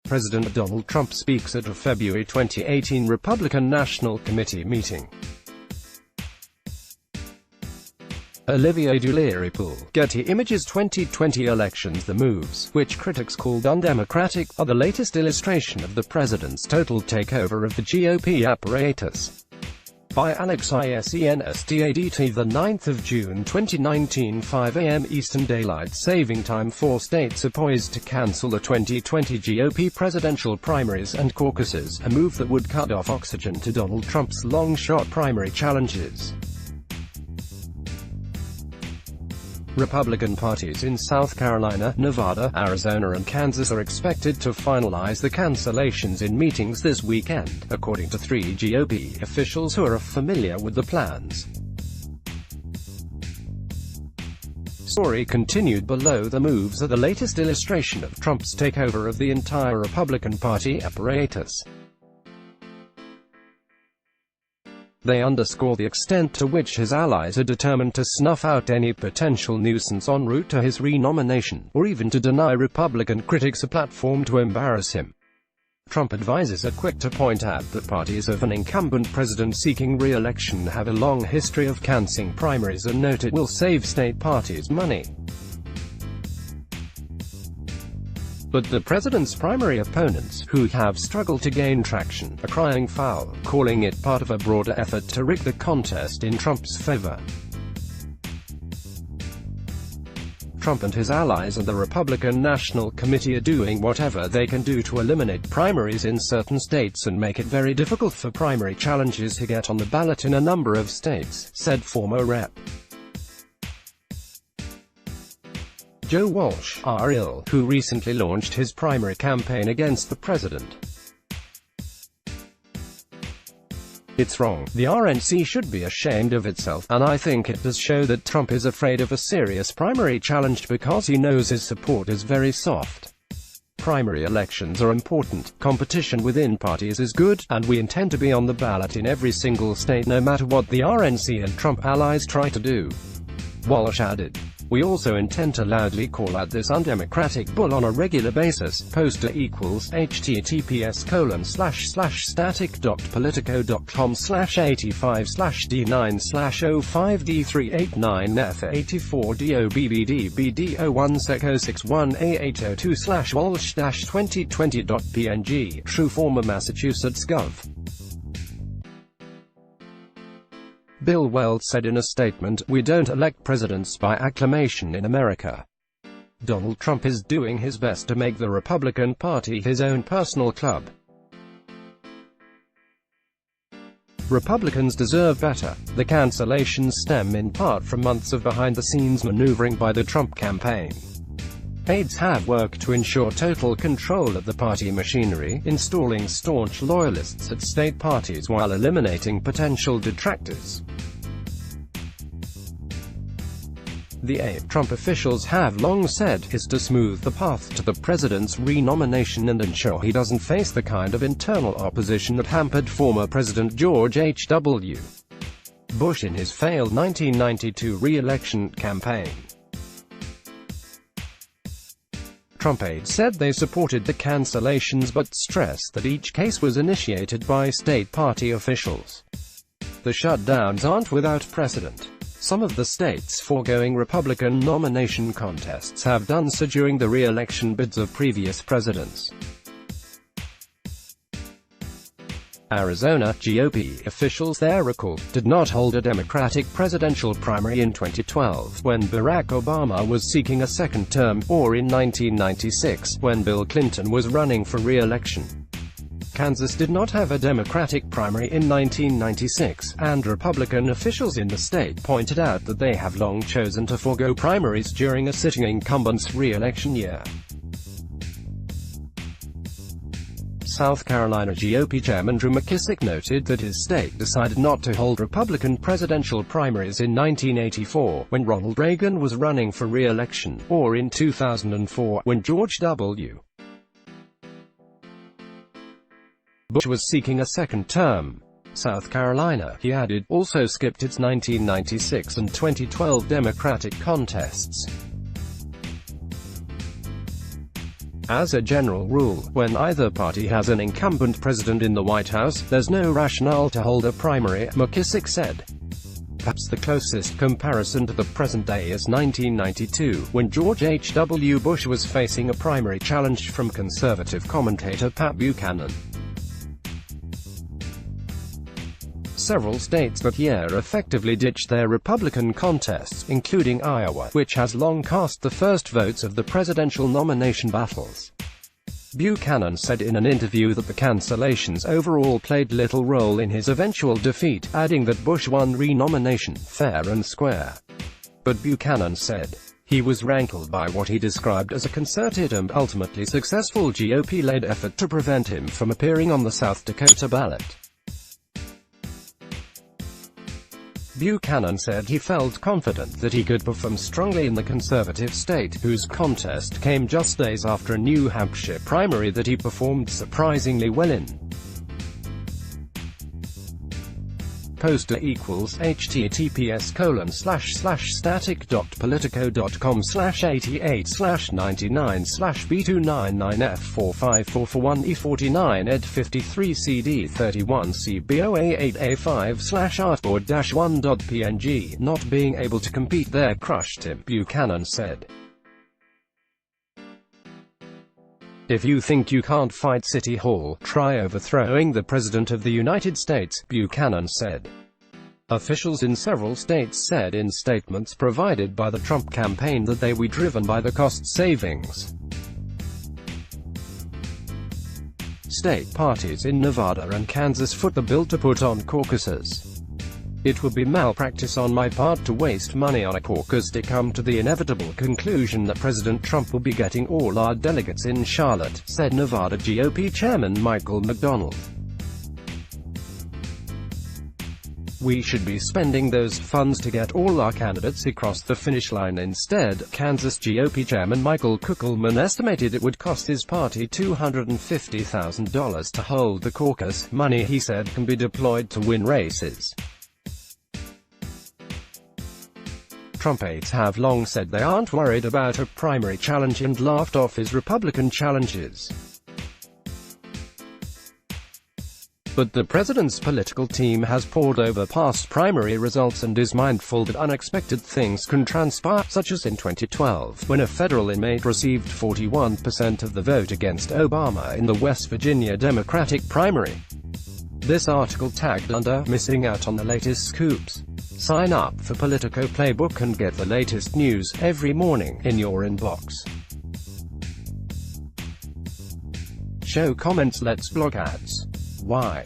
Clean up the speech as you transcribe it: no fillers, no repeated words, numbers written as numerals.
President Donald Trump speaks at a February 2018 Republican National Committee meeting. Olivier Duleripool, Getty Images. 2020 elections. The moves, which critics called undemocratic, are the latest illustration of the president's total takeover of the GOP apparatus. By Alex Insenstadt, the 9th of June 2019, 5 a.m. Eastern Daylight Saving Time. 4 states are poised to cancel the 2020 GOP presidential primaries and caucuses, a move that would cut off oxygen to Donald Trump's long-shot primary challenges. Republican parties in South Carolina, Nevada, Arizona and Kansas are expected to finalize the cancellations in meetings this weekend, according to 3 GOP officials who are familiar with the plans. Story continued below. The moves are the latest illustration of Trump's takeover of the entire Republican Party apparatus. They underscore the extent to which his allies are determined to snuff out any potential nuisance en route to his renomination, or even to deny Republican critics a platform to embarrass him. Trump advisors are quick to point out that parties of an incumbent president seeking re-election have a long history of canceling primaries and note it will save state parties money. But the president's primary opponents, who have struggled to gain traction, are crying foul, calling it part of a broader effort to rig the contest in Trump's favor. Trump and his allies and the Republican National Committee are doing whatever they can do to eliminate primaries in certain states and make it very difficult for primary challenges to get on the ballot in a number of states, said former Rep. Joe Walsh, RL, who recently launched his primary campaign against the president. It's wrong. The RNC should be ashamed of itself, and I think it does show that Trump is afraid of a serious primary challenge because he knows his support is very soft. Primary elections are important, competition within parties is good, and we intend to be on the ballot in every single state no matter what the RNC and Trump allies try to do. Walsh added. We also intend to loudly call out this undemocratic bull on a regular basis. Poster equals https://static.politico.com/85D389F84DOBBD-BD01SECO6188802/Walsh-2020.png. True former Massachusetts Gov. Bill Weld said in a statement, "We don't elect presidents by acclamation in America. Donald Trump is doing his best to make the Republican Party his own personal club. Republicans deserve better." The cancellations stem in part from months of behind-the-scenes maneuvering by the Trump campaign. Aides have worked to ensure total control of the party machinery, installing staunch loyalists at state parties while eliminating potential detractors. The aim, Trump officials have long said, is to smooth the path to the president's renomination and ensure he doesn't face the kind of internal opposition that hampered former President George H.W. Bush in his failed 1992 re-election campaign. Trump aides said they supported the cancellations but stressed that each case was initiated by state party officials. The shutdowns aren't without precedent. Some of the states foregoing Republican nomination contests have done so during the re-election bids of previous presidents. Arizona, GOP officials there recalled, did not hold a Democratic presidential primary in 2012, when Barack Obama was seeking a second term, or in 1996, when Bill Clinton was running for re-election. Kansas did not have a Democratic primary in 1996, and Republican officials in the state pointed out that they have long chosen to forego primaries during a sitting incumbent's re-election year. South Carolina GOP Chairman Drew McKissick noted that his state decided not to hold Republican presidential primaries in 1984, when Ronald Reagan was running for re-election, or in 2004, when George W. Bush was seeking a second term. South Carolina, he added, also skipped its 1996 and 2012 Democratic contests. As a general rule, when either party has an incumbent president in the White House, there's no rationale to hold a primary, McKissick said. Perhaps the closest comparison to the present day is 1992, when George H.W. Bush was facing a primary challenge from conservative commentator Pat Buchanan. Several states that year effectively ditched their Republican contests, including Iowa, which has long cast the first votes of the presidential nomination battles. Buchanan said in an interview that the cancellations overall played little role in his eventual defeat, adding that Bush won re-nomination, fair and square. But Buchanan said he was rankled by what he described as a concerted and ultimately successful GOP-led effort to prevent him from appearing on the South Dakota ballot. Buchanan said he felt confident that he could perform strongly in the conservative state, whose contest came just days after a New Hampshire primary that he performed surprisingly well in. Poster equals https://static.politico.com/88/99/b299f45441e49 ed53cd31cboa88a5/artboard-1.png. Not being able to compete there crushed him, Buchanan said. If you think you can't fight City Hall, try overthrowing the President of the United States, Buchanan said. Officials in several states said in statements provided by the Trump campaign that they were driven by the cost savings. State parties in Nevada and Kansas foot the bill to put on caucuses. It would be malpractice on my part to waste money on a caucus to come to the inevitable conclusion that President Trump will be getting all our delegates in Charlotte, said Nevada GOP Chairman Michael McDonald. We should be spending those funds to get all our candidates across the finish line instead. Kansas GOP Chairman Michael Kuckelman estimated it would cost his party $250,000 to hold the caucus, money he said can be deployed to win races. Trump aides have long said they aren't worried about a primary challenge and laughed off his Republican challenges. But the president's political team has pored over past primary results and is mindful that unexpected things can transpire, such as in 2012, when a federal inmate received 41% of the vote against Obama in the West Virginia Democratic primary. This article tagged under "Missing Out on the Latest Scoops." Sign up for Politico Playbook and get the latest news every morning in your inbox. Show comments. Let's blog ads. Why?